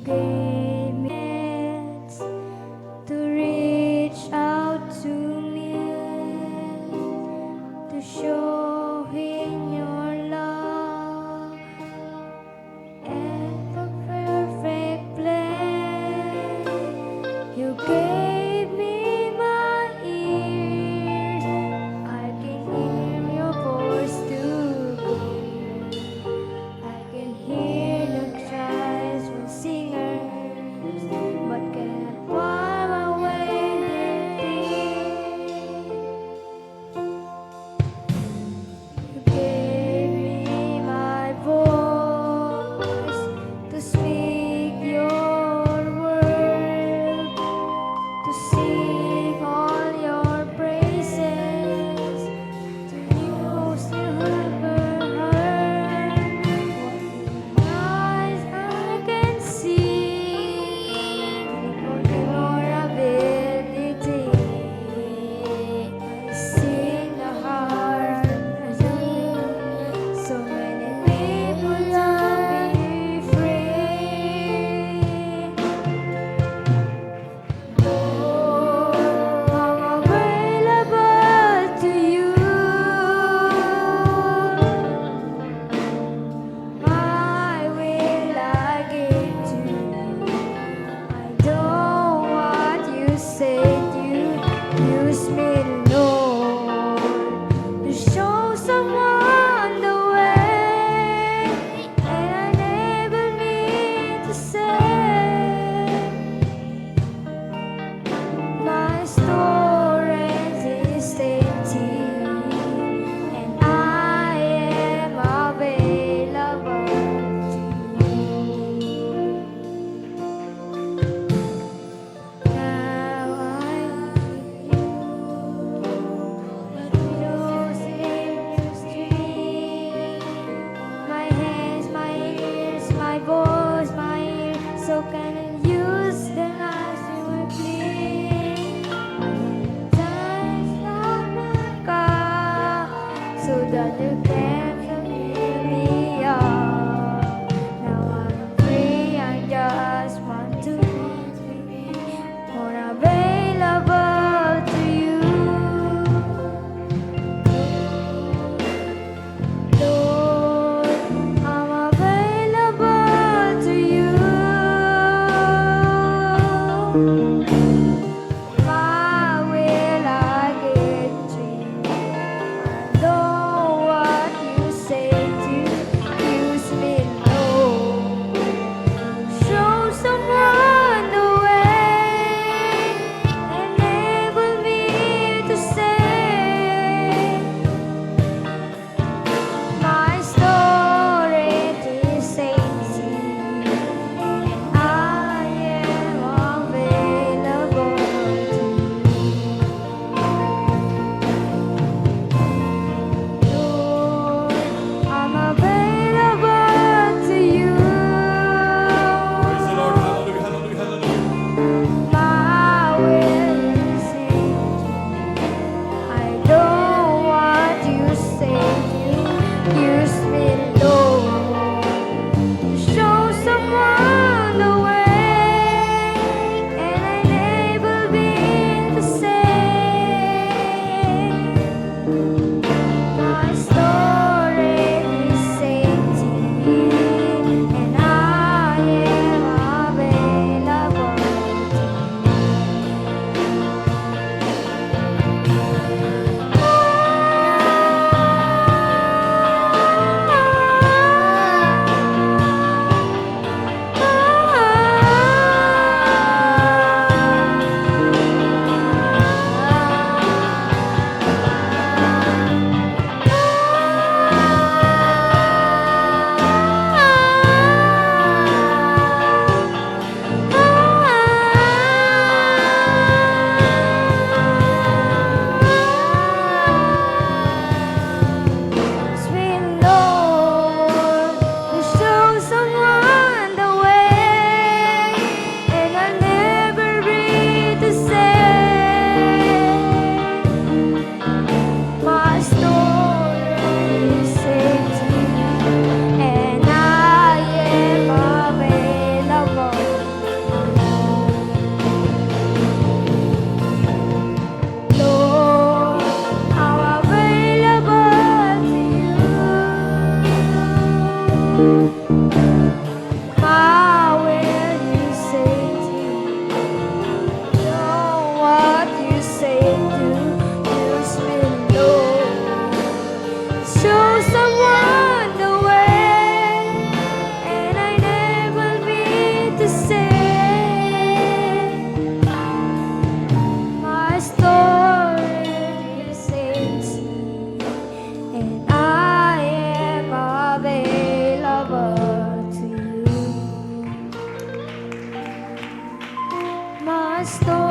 gave me hands to reach out to me, to show in your love and the perfect plan. You gave me my ears, I can hear your voice too clear. I can hear the cries from singers, but can't wipe away their tears. You gave me my voice to speak your word, to sing all your praises, to you still ever heard. What eyes I can see for your ability. I sing the heart as you. So many people don't be free. Lord, I'm available to you. My will I give to you. I don't want you said you use me, Lord, to show someone the way and enable me to say my storage is empty and I am available to you. Now I need you, but those names stream. My hands, my ears, my voice, my ear, so can I use the lives you will clean. Times not my God, so that you can fill me up. Now I'm free, I just want to be more available to you. Lord, I'm available to you. My will I give to you. I don't want you say to use me, Lord. Show someone the way, enable me to say my storage is empty and I am available to you. Lord, I'm available to you. Praise the Lord. Hallelujah, hallelujah, hallelujah. My will is empty. I don't want you save you. Use me, Lord, to show someone the way and enable me to say my storage is empty and I am available to you. pastor.